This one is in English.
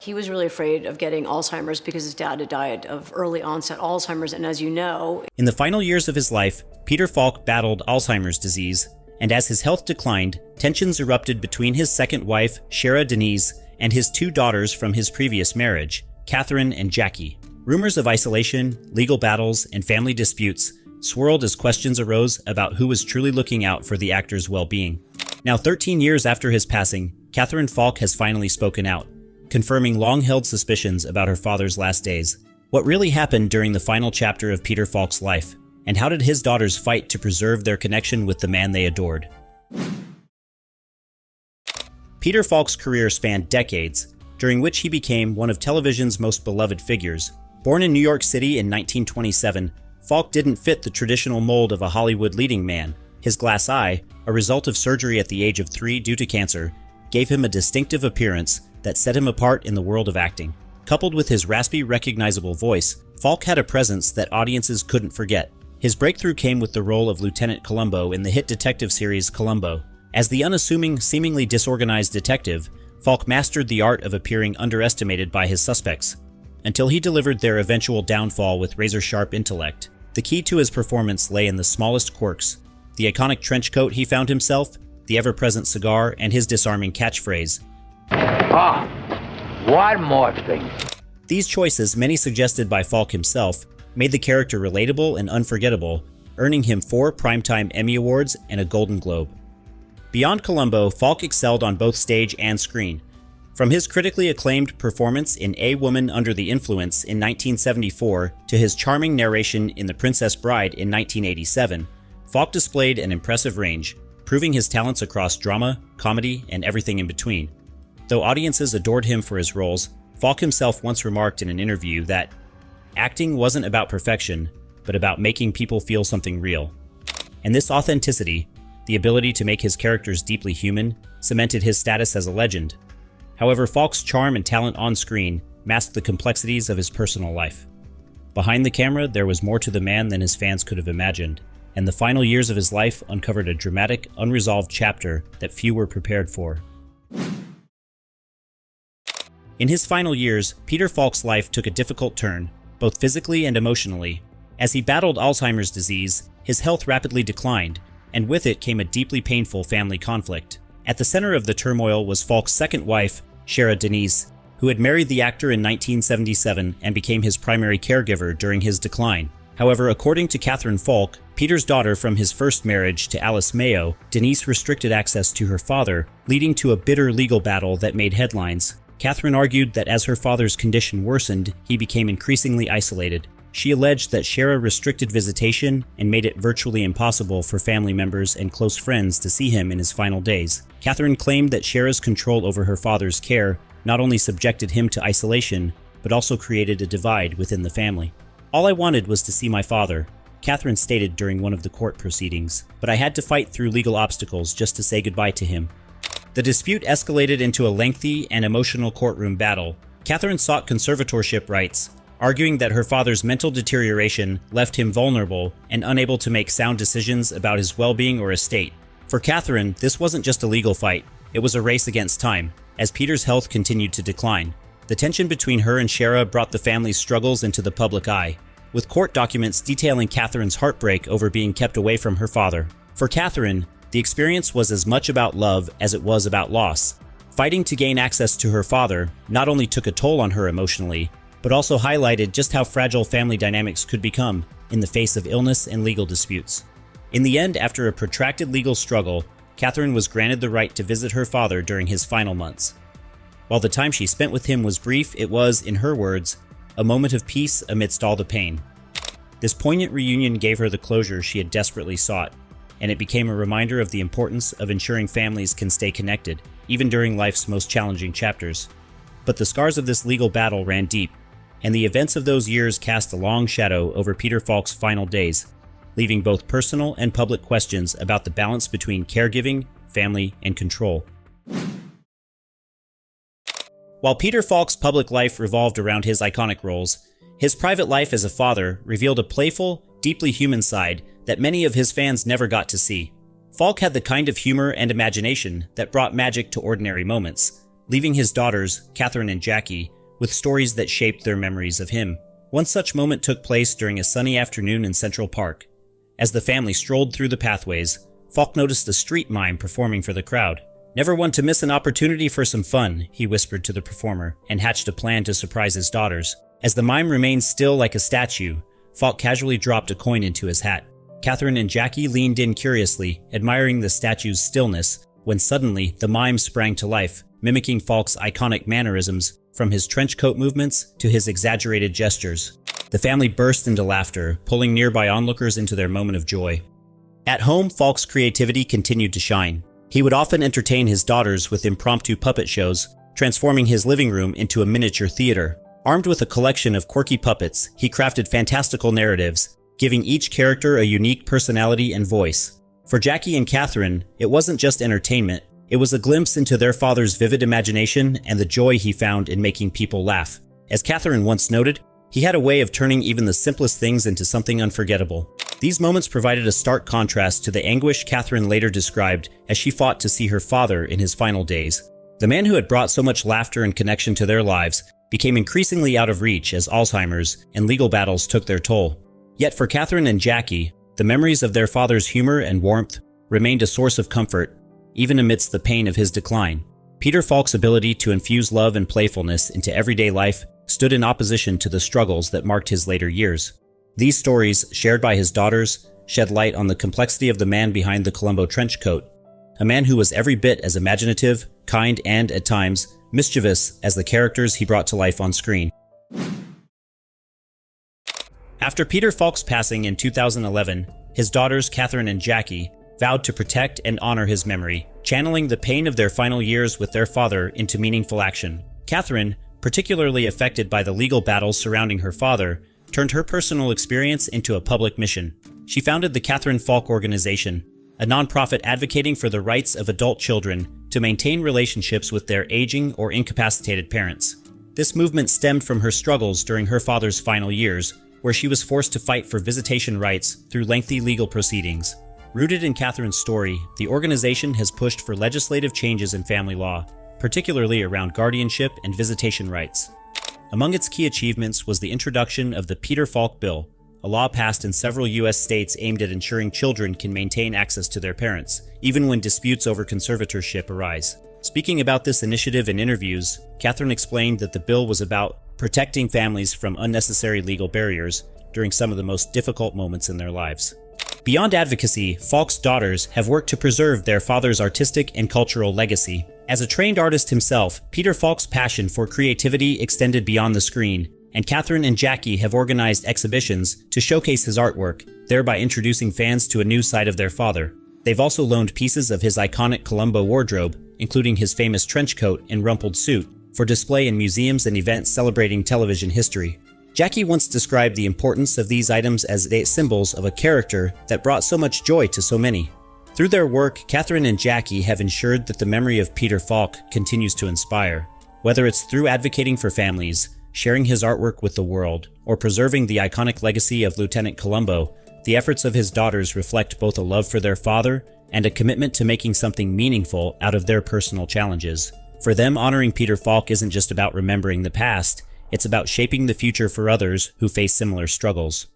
He was really afraid of getting Alzheimer's because his dad had died of early onset Alzheimer's, and as you know... In the final years of his life, Peter Falk battled Alzheimer's disease, and as his health declined, tensions erupted between his second wife, Shera Danese, and his two daughters from his previous marriage, Catherine and Jackie. Rumors of isolation, legal battles, and family disputes swirled as questions arose about who was truly looking out for the actor's well-being. Now 13 years after his passing, Catherine Falk has finally spoken out, confirming long-held suspicions about her father's last days. What really happened during the final chapter of Peter Falk's life, and how did his daughters fight to preserve their connection with the man they adored? Peter Falk's career spanned decades, during which he became one of television's most beloved figures. Born in New York City in 1927, Falk didn't fit the traditional mold of a Hollywood leading man. His glass eye, a result of surgery at the age of 3 due to cancer, gave him a distinctive appearance that set him apart in the world of acting. Coupled with his raspy, recognizable voice, Falk had a presence that audiences couldn't forget. His breakthrough came with the role of Lieutenant Columbo in the hit detective series Columbo. As the unassuming, seemingly disorganized detective, Falk mastered the art of appearing underestimated by his suspects, until he delivered their eventual downfall with razor-sharp intellect. The key to his performance lay in the smallest quirks: the iconic trench coat he found himself, the ever-present cigar, and his disarming catchphrase, one more thing. These choices, many suggested by Falk himself, made the character relatable and unforgettable, earning him 4 Primetime Emmy Awards and a Golden Globe. Beyond Columbo, Falk excelled on both stage and screen. From his critically acclaimed performance in A Woman Under the Influence in 1974 to his charming narration in The Princess Bride in 1987, Falk displayed an impressive range, proving his talents across drama, comedy, and everything in between. Though audiences adored him for his roles, Falk himself once remarked in an interview that acting wasn't about perfection, but about making people feel something real. And this authenticity, the ability to make his characters deeply human, cemented his status as a legend. However, Falk's charm and talent on screen masked the complexities of his personal life. Behind the camera, there was more to the man than his fans could have imagined, and the final years of his life uncovered a dramatic, unresolved chapter that few were prepared for. In his final years, Peter Falk's life took a difficult turn, both physically and emotionally. As he battled Alzheimer's disease, his health rapidly declined, and with it came a deeply painful family conflict. At the center of the turmoil was Falk's second wife, Shera Danese, who had married the actor in 1977 and became his primary caregiver during his decline. However, according to Catherine Falk, Peter's daughter from his first marriage to Alice Mayo, Danese restricted access to her father, leading to a bitter legal battle that made headlines. Catherine argued that as her father's condition worsened, he became increasingly isolated. She alleged that Shera restricted visitation and made it virtually impossible for family members and close friends to see him in his final days. Catherine claimed that Shera's control over her father's care not only subjected him to isolation, but also created a divide within the family. "All I wanted was to see my father," Catherine stated during one of the court proceedings, "but I had to fight through legal obstacles just to say goodbye to him." The dispute escalated into a lengthy and emotional courtroom battle. Catherine sought conservatorship rights, arguing that her father's mental deterioration left him vulnerable and unable to make sound decisions about his well-being or estate. For Catherine, this wasn't just a legal fight, it was a race against time, as Peter's health continued to decline. The tension between her and Shera brought the family's struggles into the public eye, with court documents detailing Catherine's heartbreak over being kept away from her father. For Catherine, the experience was as much about love as it was about loss. Fighting to gain access to her father not only took a toll on her emotionally, but also highlighted just how fragile family dynamics could become in the face of illness and legal disputes. In the end, after a protracted legal struggle, Catherine was granted the right to visit her father during his final months. While the time she spent with him was brief, it was, in her words, a moment of peace amidst all the pain. This poignant reunion gave her the closure she had desperately sought, and it became a reminder of the importance of ensuring families can stay connected, even during life's most challenging chapters. But the scars of this legal battle ran deep, and the events of those years cast a long shadow over Peter Falk's final days, leaving both personal and public questions about the balance between caregiving, family, and control. While Peter Falk's public life revolved around his iconic roles, his private life as a father revealed a playful, deeply human side that many of his fans never got to see. Falk had the kind of humor and imagination that brought magic to ordinary moments, leaving his daughters, Catherine and Jackie, with stories that shaped their memories of him. One such moment took place during a sunny afternoon in Central Park. As the family strolled through the pathways, Falk noticed a street mime performing for the crowd. "Never one to miss an opportunity for some fun," he whispered to the performer, and hatched a plan to surprise his daughters. As the mime remained still like a statue, Falk casually dropped a coin into his hat. Catherine and Jackie leaned in curiously, admiring the statue's stillness, when suddenly the mime sprang to life, mimicking Falk's iconic mannerisms, from his trench coat movements to his exaggerated gestures. The family burst into laughter, pulling nearby onlookers into their moment of joy. At home, Falk's creativity continued to shine. He would often entertain his daughters with impromptu puppet shows, transforming his living room into a miniature theater. Armed with a collection of quirky puppets, he crafted fantastical narratives, giving each character a unique personality and voice. For Jackie and Catherine, it wasn't just entertainment, it was a glimpse into their father's vivid imagination and the joy he found in making people laugh. As Catherine once noted, he had a way of turning even the simplest things into something unforgettable. These moments provided a stark contrast to the anguish Catherine later described as she fought to see her father in his final days. The man who had brought so much laughter and connection to their lives became increasingly out of reach as Alzheimer's and legal battles took their toll. Yet for Catherine and Jackie, the memories of their father's humor and warmth remained a source of comfort, even amidst the pain of his decline. Peter Falk's ability to infuse love and playfulness into everyday life stood in opposition to the struggles that marked his later years. These stories, shared by his daughters, shed light on the complexity of the man behind the Colombo trench coat, a man who was every bit as imaginative, kind, and, at times, mischievous as the characters he brought to life on screen. After Peter Falk's passing in 2011, his daughters, Catherine and Jackie, vowed to protect and honor his memory, channeling the pain of their final years with their father into meaningful action. Catherine, particularly affected by the legal battles surrounding her father, turned her personal experience into a public mission. She founded the Catherine Falk Organization, a nonprofit advocating for the rights of adult children to maintain relationships with their aging or incapacitated parents. This movement stemmed from her struggles during her father's final years, where she was forced to fight for visitation rights through lengthy legal proceedings. Rooted in Catherine's story, the organization has pushed for legislative changes in family law, particularly around guardianship and visitation rights. Among its key achievements was the introduction of the Peter Falk Bill, a law passed in several U.S. states aimed at ensuring children can maintain access to their parents, even when disputes over conservatorship arise. Speaking about this initiative in interviews, Catherine explained that the bill was about protecting families from unnecessary legal barriers during some of the most difficult moments in their lives. Beyond advocacy, Falk's daughters have worked to preserve their father's artistic and cultural legacy. As a trained artist himself, Peter Falk's passion for creativity extended beyond the screen, and Catherine and Jackie have organized exhibitions to showcase his artwork, thereby introducing fans to a new side of their father. They've also loaned pieces of his iconic Colombo wardrobe, including his famous trench coat and rumpled suit, for display in museums and events celebrating television history. Jackie once described the importance of these items as symbols of a character that brought so much joy to so many. Through their work, Catherine and Jackie have ensured that the memory of Peter Falk continues to inspire. Whether it's through advocating for families, sharing his artwork with the world, or preserving the iconic legacy of Lieutenant Colombo, the efforts of his daughters reflect both a love for their father and a commitment to making something meaningful out of their personal challenges. For them, honoring Peter Falk isn't just about remembering the past, it's about shaping the future for others who face similar struggles.